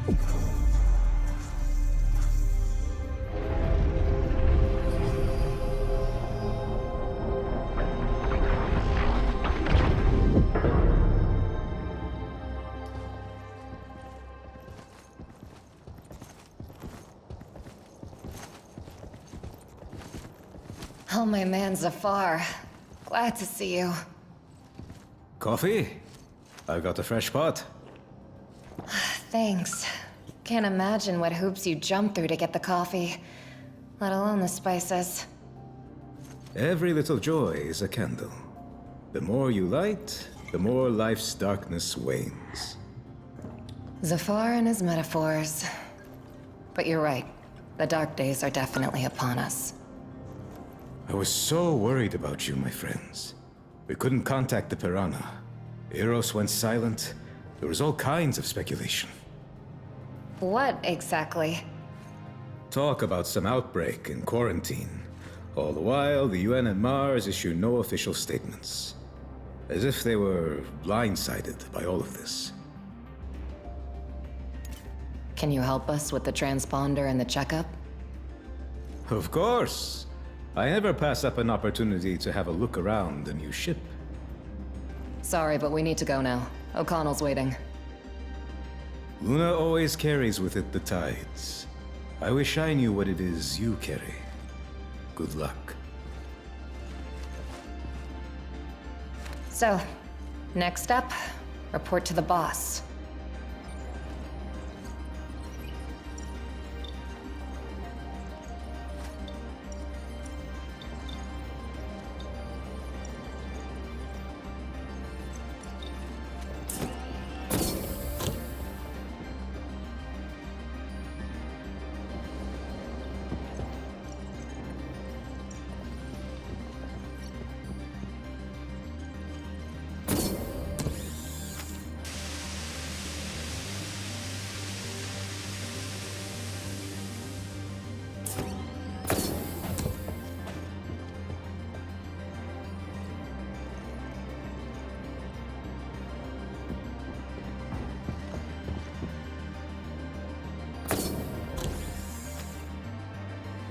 Oh, my man Zafar. Glad to see you. Coffee? I've got a fresh pot. Thanks. Can't imagine what hoops you jumped through to get the coffee, let alone the spices. Every little joy is a candle. The more you light, the more life's darkness wanes. Zafar and his metaphors. But you're right. The dark days are definitely upon us. I was so worried about you, my friends. We couldn't contact the Piranha. Eros went silent. There was all kinds of speculation. What exactly? Talk about some outbreak and quarantine. All the while, the UN and Mars issue no official statements. As if they were blindsided by all of this. Can you help us with the transponder and the checkup? Of course! I never pass up an opportunity to have a look around the new ship. Sorry, but we need to go now. O'Connell's waiting. Luna always carries with it the tides. I wish I knew what it is you carry. Good luck. So, next up, report to the boss.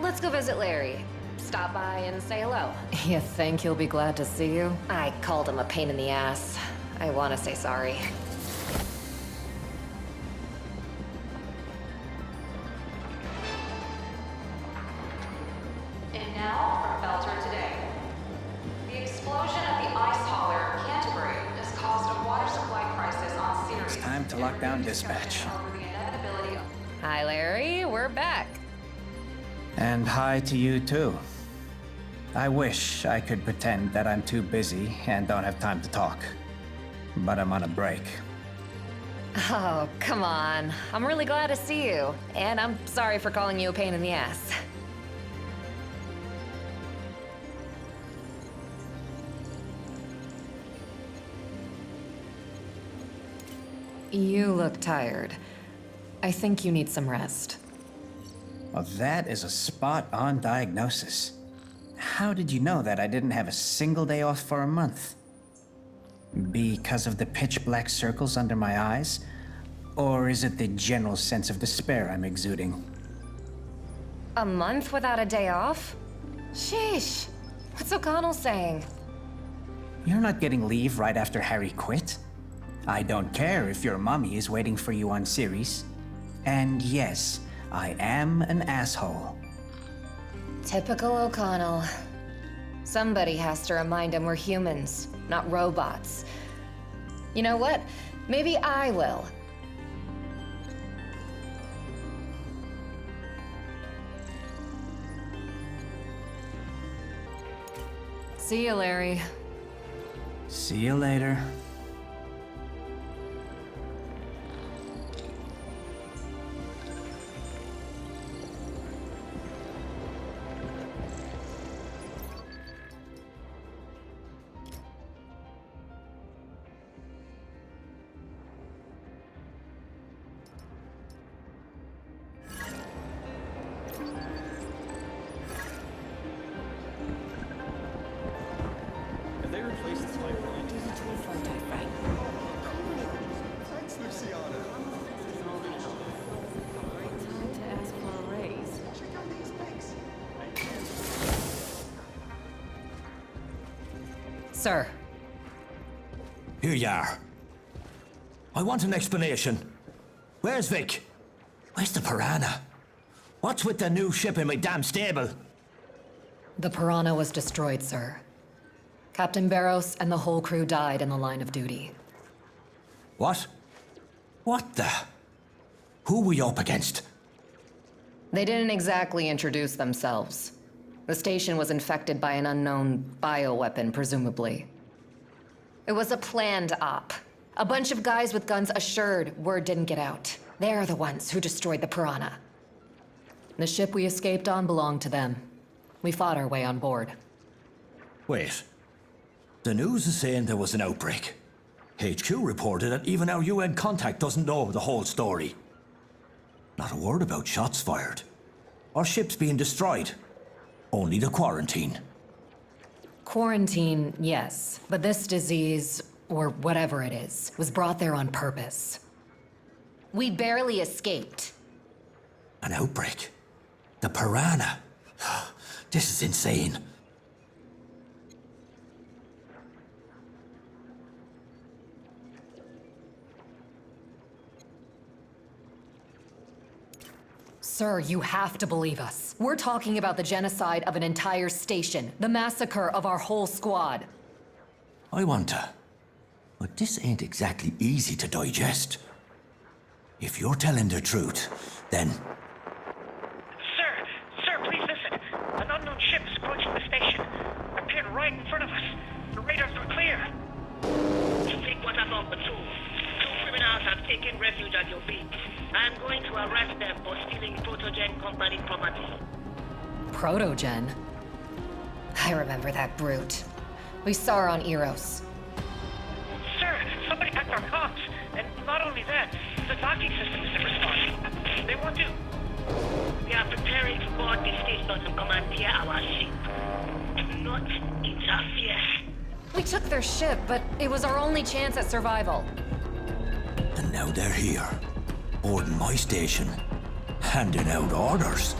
Let's go visit Larry. Stop by and say hello. You think he'll be glad to see you? I called him a pain in the ass. I want to say sorry. And now from Belter today. The explosion at the ice hauler Canterbury has caused a water supply crisis on Ceres. It's time to lock down dispatch. Over the inevitability of Hi, Larry. We're back. And hi to you too. I wish I could pretend that I'm too busy and don't have time to talk. But I'm on a break. Oh, come on. I'm really glad to see you. And I'm sorry for calling you a pain in the ass. You look tired. I think you need some rest. Well, that is a spot-on diagnosis. How did you know that I didn't have a single day off for a month? Because of the pitch-black circles under my eyes? Or is it the general sense of despair I'm exuding? A month without a day off? Sheesh. What's O'Connell saying? You're not getting leave right after Harry quit? I don't care if your mommy is waiting for you on Ceres. And yes, I am an asshole. Typical O'Connell. Somebody has to remind him we're humans, not robots. You know what? Maybe I will. See you, Larry. See you later. Have they replaced the spider line? Sir. Here you are. I want an explanation. Where's Vic? Where's the Piranha? What's with the new ship in my damn stable? The Piranha was destroyed, sir. Captain Barros and the whole crew died in the line of duty. What? What the? Who were you up against? They didn't exactly introduce themselves. The station was infected by an unknown bioweapon, presumably. It was a planned op. A bunch of guys with guns assured word didn't get out. They're the ones who destroyed the Piranha. The ship we escaped on belonged to them. We fought our way on board. Wait. The news is saying there was an outbreak. HQ reported that even our UN contact doesn't know the whole story. Not a word about shots fired. Or ships being destroyed. Only the quarantine. Quarantine, yes. But this disease, or whatever it is, was brought there on purpose. We barely escaped. An outbreak? The Piranha? This is insane. Sir, you have to believe us. We're talking about the genocide of an entire station, the massacre of our whole squad. I want to. But this ain't exactly easy to digest. If you're telling the truth, then... Sir, please listen. An unknown ship is approaching the station. Appeared right in front of us. The radars are clear. Take what I've offered to. Two criminals have taken refuge at your feet. I am going to arrest them for stealing Protogen Company property. Protogen? I remember that brute. We saw her on Eros. Sir, somebody hacked our comms. And not only that, the docking system isn't responding. They want to... We are preparing to board the station to commandeer our ship. Do not interfere. We took their ship, but it was our only chance at survival. And now they're here. Boarding my station. Handing out orders.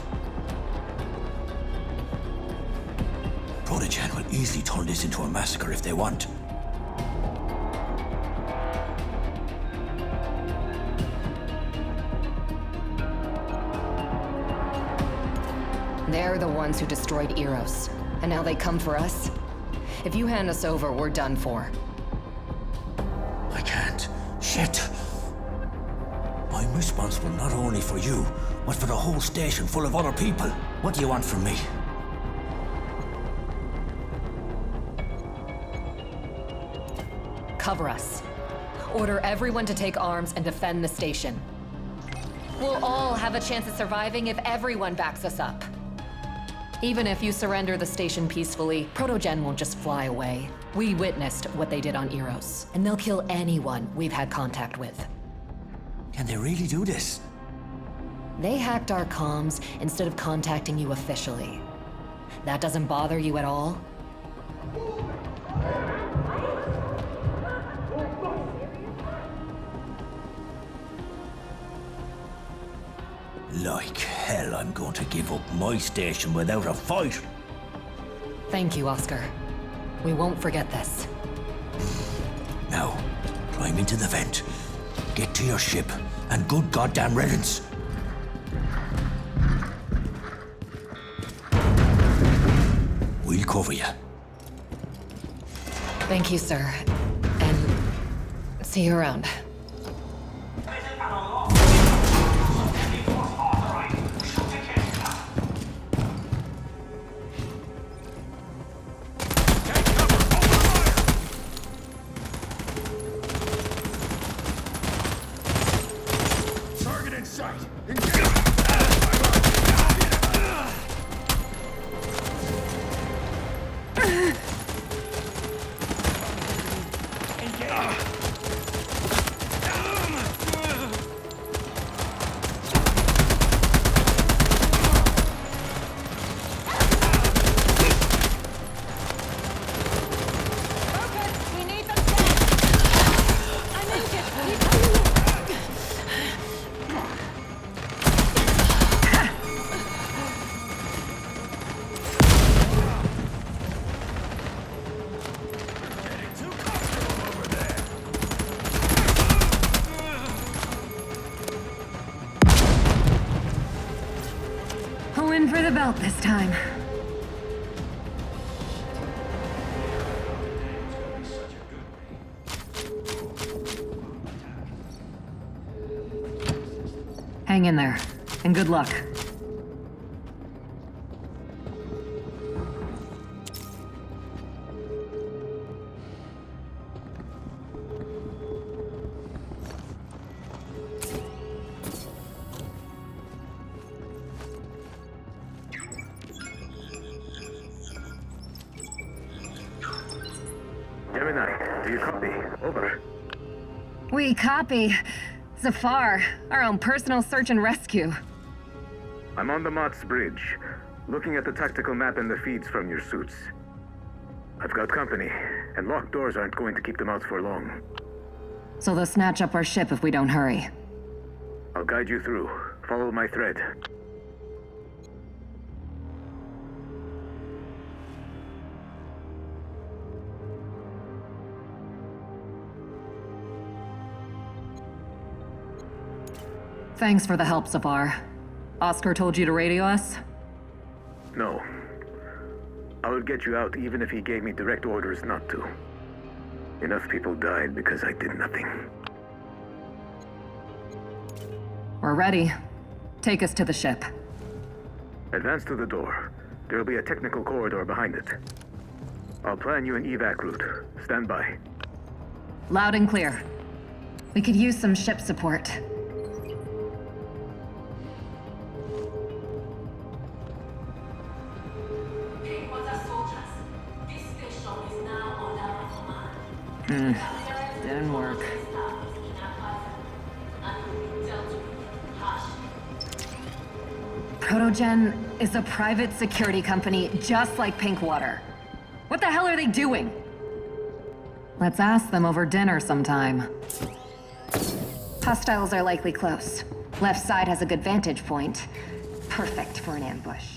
Protogen will easily turn this into a massacre if they want. They're the ones who destroyed Eros. And now they come for us? If you hand us over, we're done for. I can't. Shit. I'm responsible not only for you, but for the whole station full of other people. What do you want from me? Cover us. Order everyone to take arms and defend the station. We'll all have a chance at surviving if everyone backs us up. Even if you surrender the station peacefully, Protogen won't just fly away. We witnessed what they did on Eros, and they'll kill anyone we've had contact with. Can they really do this? They hacked our comms instead of contacting you officially. That doesn't bother you at all? Like hell, I'm going to give up my station without a fight. Thank you, Oscar. We won't forget this. Now, climb into the vent. Get to your ship, and good goddamn riddance. We'll cover you. Thank you, sir. And see you around. in for the belt this time. Hang in there, and good luck. Gemini, do you copy? Over. We copy. Zafar, our own personal search and rescue. I'm on the Mott's Bridge, looking at the tactical map and the feeds from your suits. I've got company, and locked doors aren't going to keep them out for long. So they'll snatch up our ship if we don't hurry. I'll guide you through. Follow my thread. Thanks for the help, Zafar. Oscar told you to radio us? No. I would get you out even if he gave me direct orders not to. Enough people died because I did nothing. We're ready. Take us to the ship. Advance to the door. There'll be a technical corridor behind it. I'll plan you an evac route. Stand by. Loud and clear. We could use some ship support. Didn't work. Protogen is a private security company just like Pinkwater. What the hell are they doing? Let's ask them over dinner sometime. Hostiles are likely close. Left side has a good vantage point. Perfect for an ambush.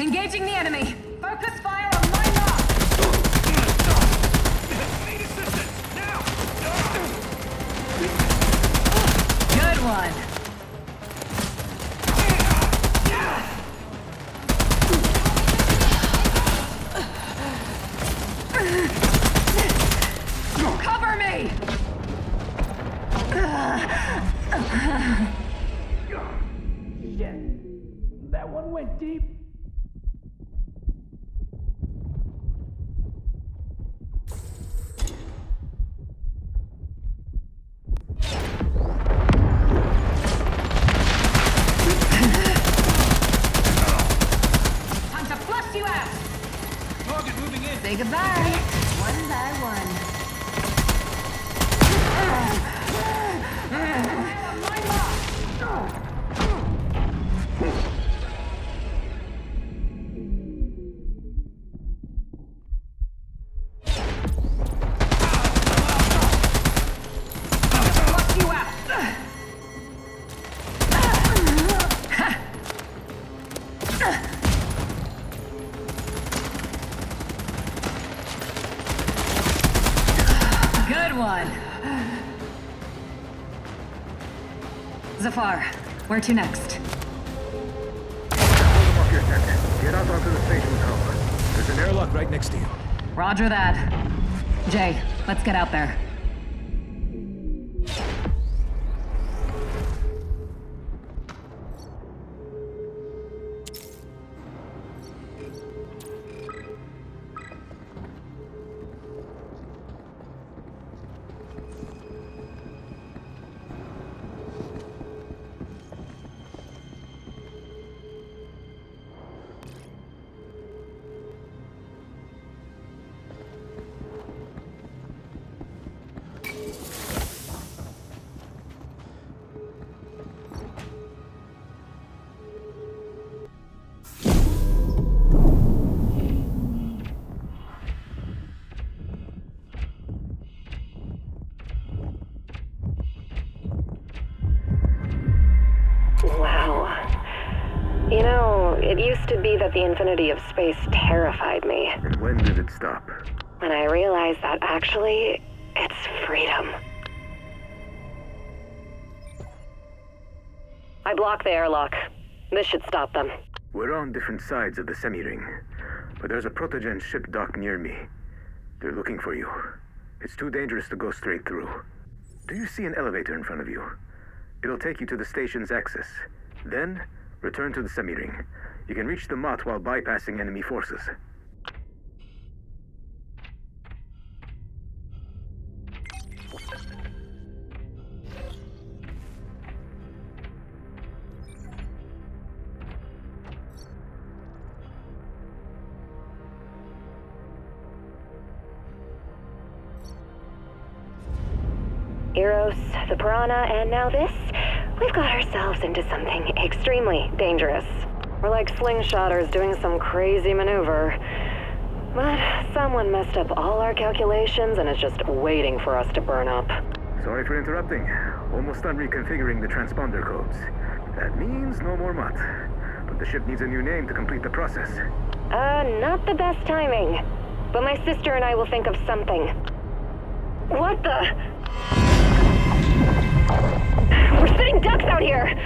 Engaging the enemy! Focus fire on my mark! Need assistance! Now! Good one! Cover me! Shit! That one went deep. Say goodbye, one by one. One. Zafar, where to next? Hold them off your tent. Get out onto the station tower. There's an airlock right next to you. Roger that. Jay, let's get out there. You know, it used to be that the infinity of space terrified me. And when did it stop? And I realized that actually, it's freedom. I blocked the airlock. This should stop them. We're on different sides of the semi-ring, but there's a protogen ship docked near me. They're looking for you. It's too dangerous to go straight through. Do you see an elevator in front of you? It'll take you to the station's access. Then, return to the semi-ring. You can reach the Mott while bypassing enemy forces. Eros, the Piranha, and now this, we've got ourselves into something extremely dangerous. We're like slingshotters doing some crazy maneuver. But someone messed up all our calculations and is just waiting for us to burn up. Sorry for interrupting. Almost done reconfiguring the transponder codes. That means no more Mott. But the ship needs a new name to complete the process. Not the best timing. But my sister and I will think of something. What the? We're sitting ducks out here!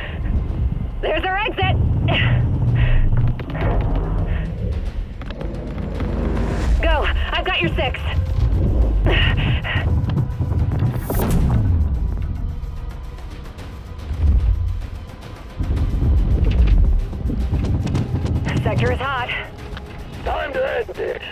There's our exit! Go! I've got your 6. Sector is hot. Time to end this.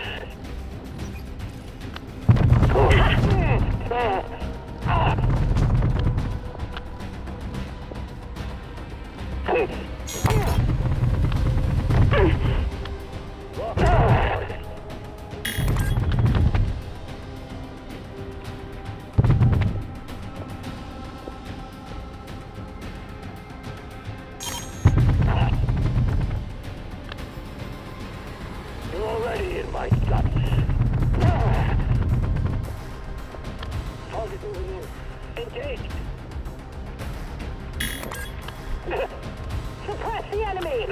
You're already in my guts. Target over there. Engaged. Suppress the enemy!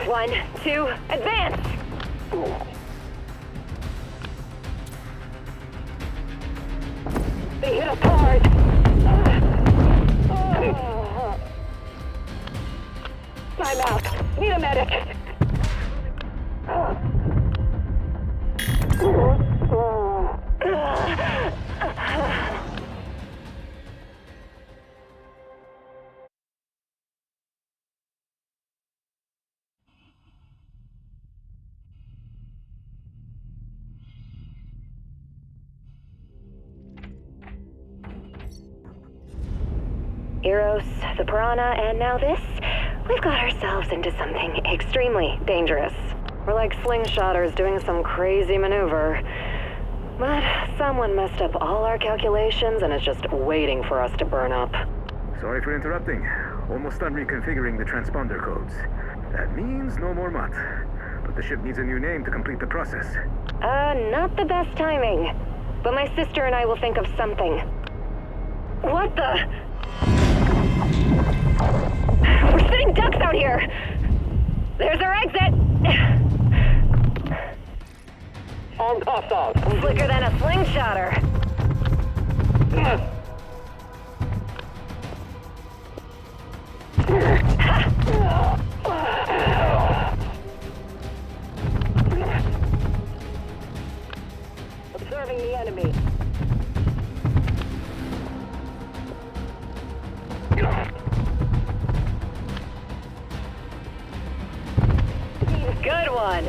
1, 2, advance! They hit us hard. I'm out. Need a medic. Eros, the Piranha, and now this, we've got ourselves into something extremely dangerous. We're like slingshotters doing some crazy maneuver. But someone messed up all our calculations and is just waiting for us to burn up. Sorry for interrupting. Almost done reconfiguring the transponder codes. That means no more Mott. But the ship needs a new name to complete the process. Not the best timing. But my sister and I will think of something. What the? We're sitting ducks out here! There's our exit! Armed hostile. Slicker than a slingshotter. Observing the enemy. Good one.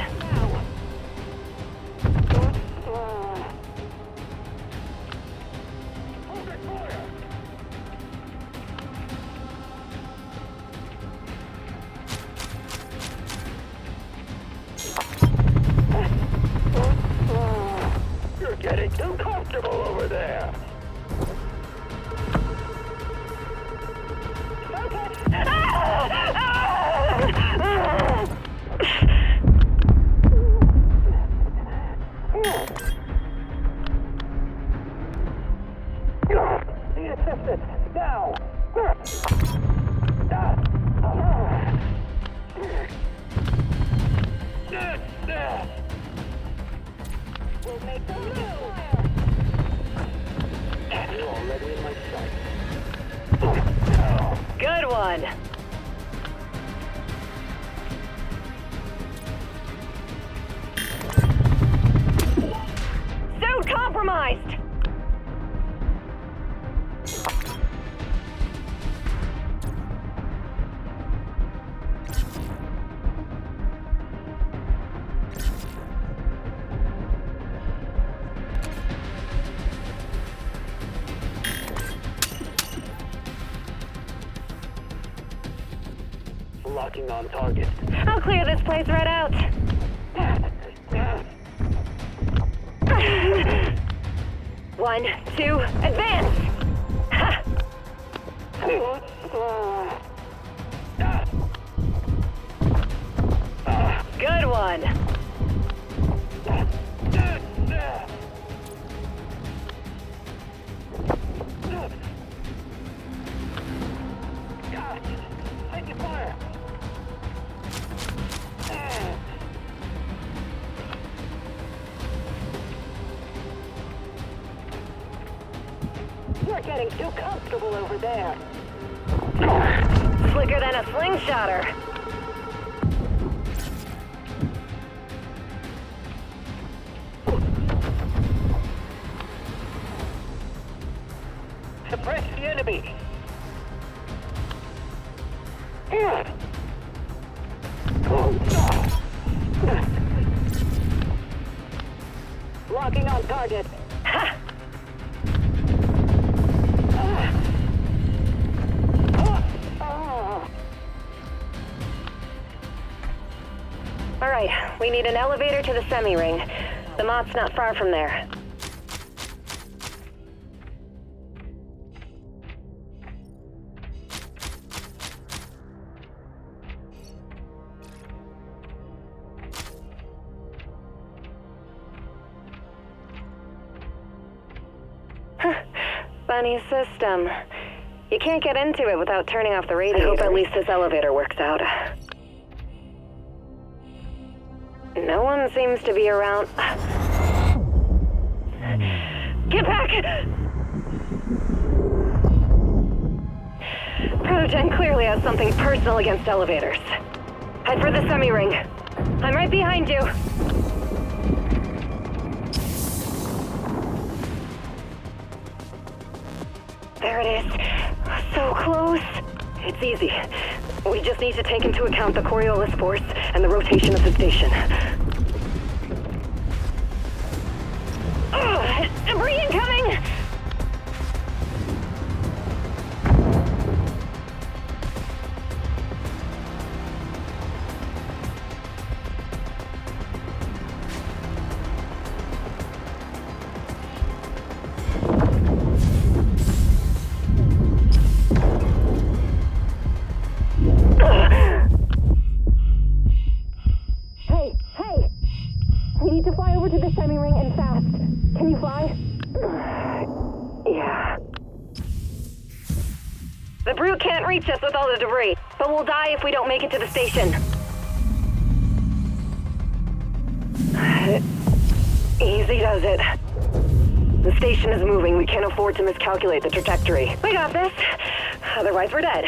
You're getting too comfortable over there. Good one. Suit compromised. Locking on target. I'll clear this place right out. One, two, advance! Ha! Good one. Taking fire. You're getting too comfortable over there. Slicker than a slingshotter. Suppress the enemy. Locking on target. Ha! All right, we need an elevator to the semi-ring. The Mott's not far from there. Funny system. You can't get into it without turning off the radiator. I hope at least this elevator works out. No one seems to be around. Get back! Protogen clearly has something personal against elevators. Head for the semi-ring. I'm right behind you. There it is. So close. It's easy. We just need to take into account the Coriolis force and the rotation of the station. Debris incoming! Hey! We need to fly over to the semi-ring and fast. Can you fly? Yeah. The brute can't reach us with all the debris, but we'll die if we don't make it to the station. Easy does it. The station is moving. We can't afford to miscalculate the trajectory. We got this. Otherwise, we're dead.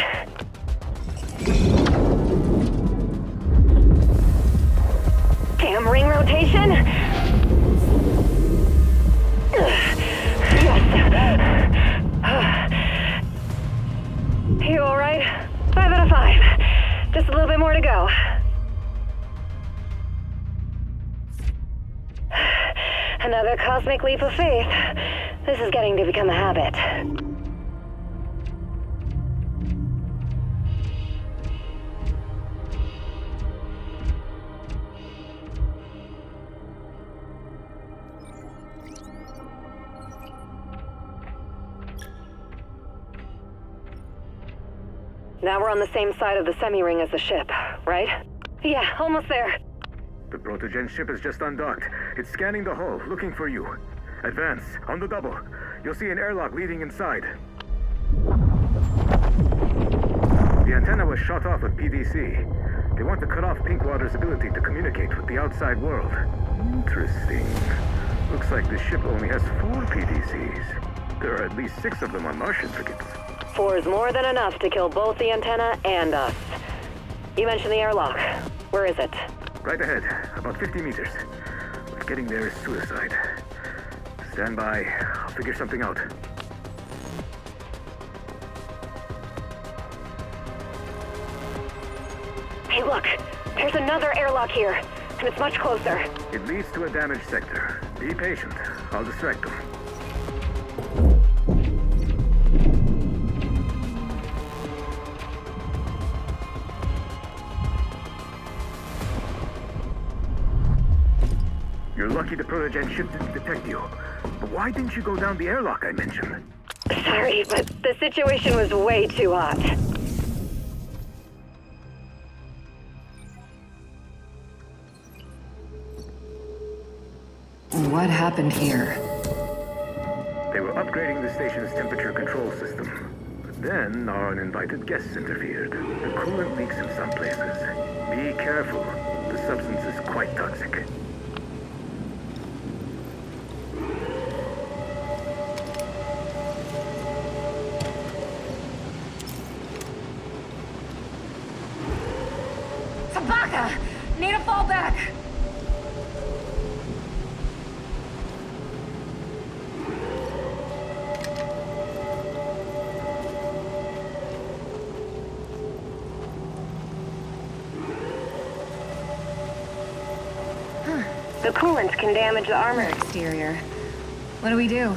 Damn ring rotation. Yes. You all right? 5 out of 5. Just a little bit more to go. Another cosmic leap of faith. This is getting to become a habit. Now we're on the same side of the semi-ring as the ship, right? Yeah, almost there. The Protogen ship is just undocked. It's scanning the hull, looking for you. Advance, on the double. You'll see an airlock leading inside. The antenna was shot off with PVC. They want to cut off Pinkwater's ability to communicate with the outside world. Interesting. Looks like the ship only has 4 PDCs. There are at least 6 of them on Martian frigates. 4 is more than enough to kill both the antenna and us. You mentioned the airlock. Where is it? Right ahead, about 50 meters. But getting there is suicide. Stand by. I'll figure something out. Hey, look. There's another airlock here, and it's much closer. It leads to a damaged sector. Be patient. I'll distract them. You're lucky the Protogen ship didn't detect you. But why didn't you go down the airlock I mentioned? Sorry, but the situation was way too hot. What happened here? They were upgrading the station's temperature control system. But then our uninvited guests interfered. The coolant leaks in some places. Be careful. The substance is quite toxic. Tabaka! Need a fallback! The coolant can damage the armor exterior. What do we do?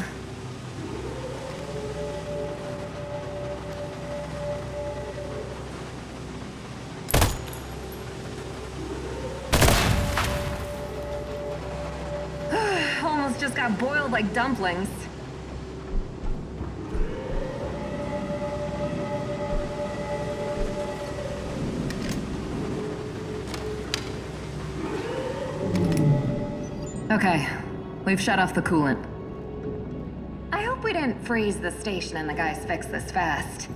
Almost just got boiled like dumplings. Okay, we've shut off the coolant. I hope we didn't freeze the station and the guys fix this fast.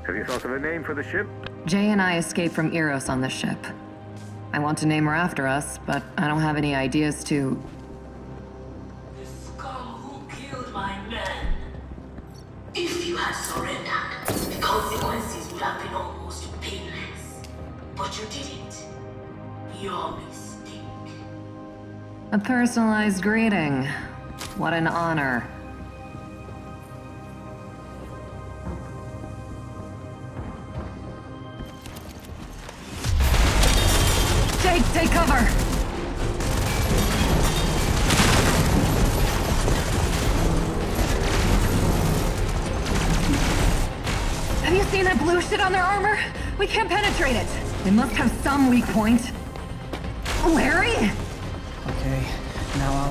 Have you thought of a name for the ship? Jay and I escaped from Eros on the ship. I want to name her after us, but I don't have any ideas to... The scum who killed my men. If you had surrendered, the consequences would have been almost painless. But you didn't. Your mistake. A personalized greeting. What an honor. Jake, take cover! Have you seen that blue shit on their armor? We can't penetrate it. They must have some weak point. Larry? Okay, now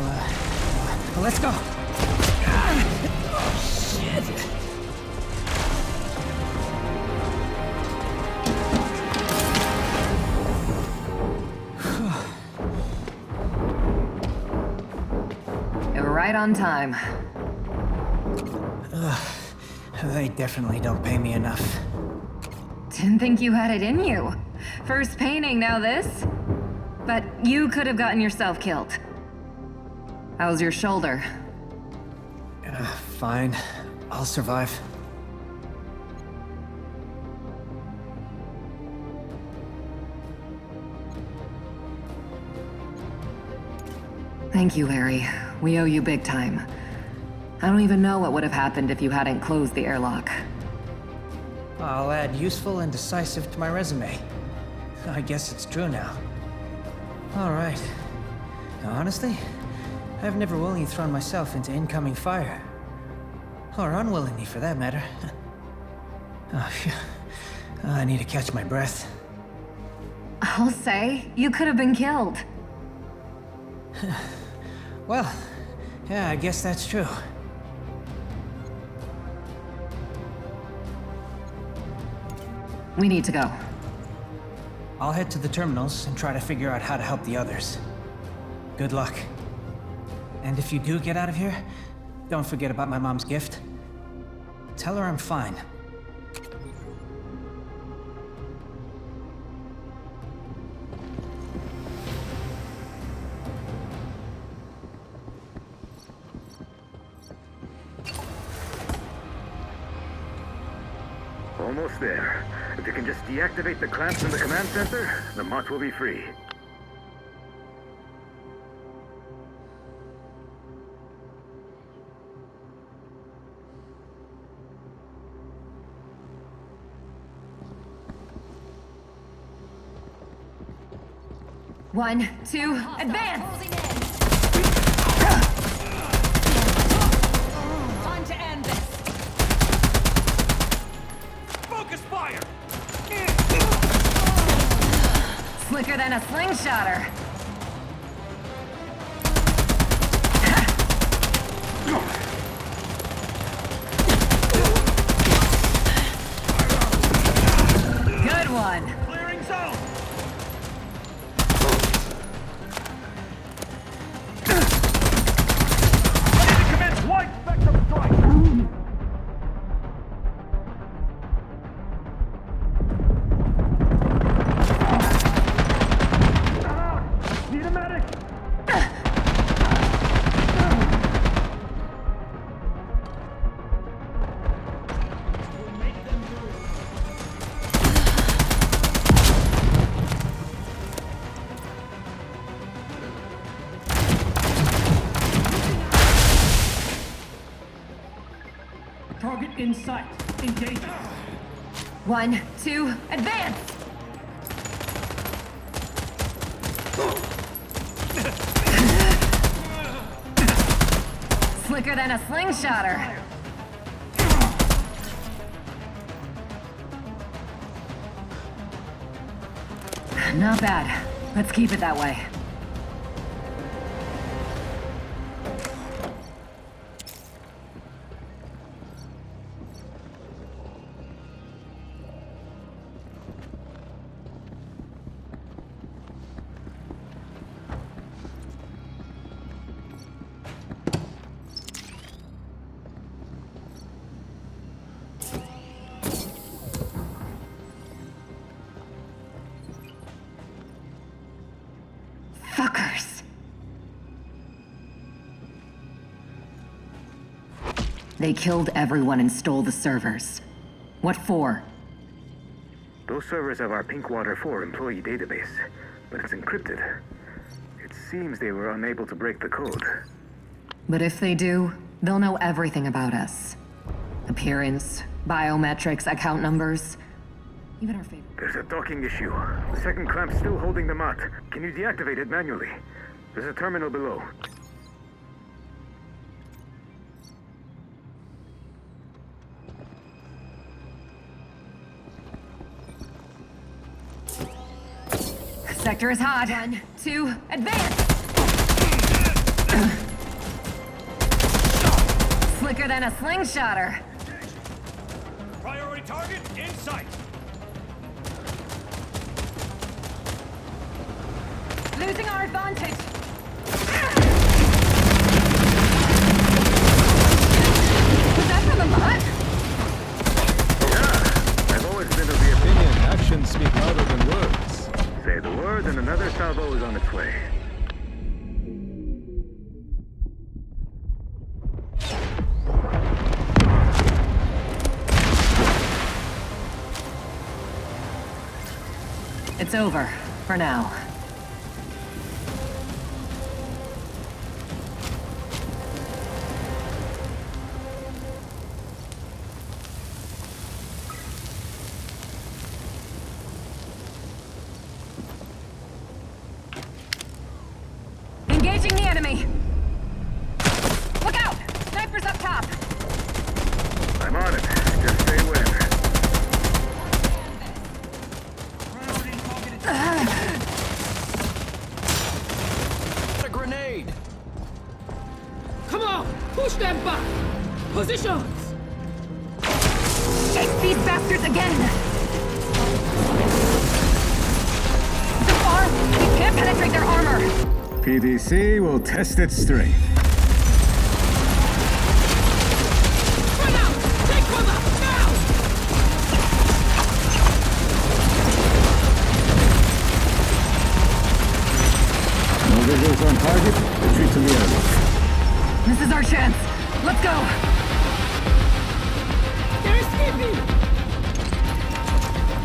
let's go. Oh, shit. You're right on time. They definitely don't pay me enough. Didn't think you had it in you. First painting, now this. But you could have gotten yourself killed. How's your shoulder? Fine. I'll survive. Thank you, Larry. We owe you big time. I don't even know what would have happened if you hadn't closed the airlock. I'll add useful and decisive to my resume. I guess it's true now. All right. Now, honestly, I've never willingly thrown myself into incoming fire. Or unwillingly, for that matter. Oh, phew. I need to catch my breath. I'll say, you could have been killed. Well, yeah, I guess that's true. We need to go. I'll head to the terminals and try to figure out how to help the others. Good luck. And if you do get out of here, don't forget about my mom's gift. Tell her I'm fine. Almost there. If you can just deactivate the clamps in the command center, the Mott will be free. One, two, advance! Time to end this. Focus fire! Slicker than a slingshotter. Good one. Clearing zone! Ready to commence wide spectrum strike! Need a medic! Target in sight. Engage. One, two, advance! Slicker than a slingshotter. Not bad. Let's keep it that way. Fuckers. They killed everyone and stole the servers. What for? Those servers have our Pinkwater 4 employee database, but it's encrypted. It seems they were unable to break the code. But if they do, they'll know everything about us. Appearance, biometrics, account numbers, even our favorite. There's a docking issue. The second clamp's still holding the Mott. Can you deactivate it manually? There's a terminal below. Sector is hot. One, two, advance! Slicker than a slingshotter. Priority target in sight! Losing our advantage. Was that from the Mott? Yeah, I've always been of the opinion actions speak louder than words. Say the word and another salvo is on its way. It's over, for now. Engaging the enemy! them back! Positions! It's these bastards again! So far, we can't penetrate their armor! PDC will test its strength. Run out! Take cover! Now! No visuals on target. Retreat to the airlock. This is our chance. Let's go! They're escaping!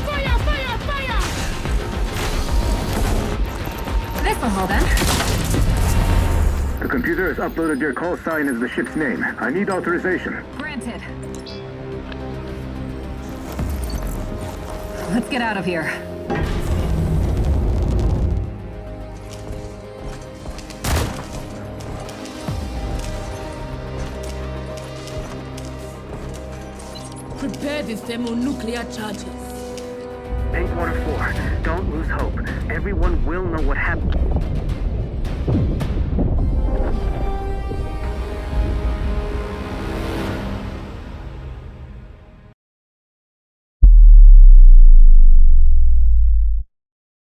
Fire! Fire! Fire! This'll hold then. The computer has uploaded your call sign as the ship's name. I need authorization. Granted. Let's get out of here. Prepare the thermonuclear charges. Bankwater 4, don't lose hope. Everyone will know what happened.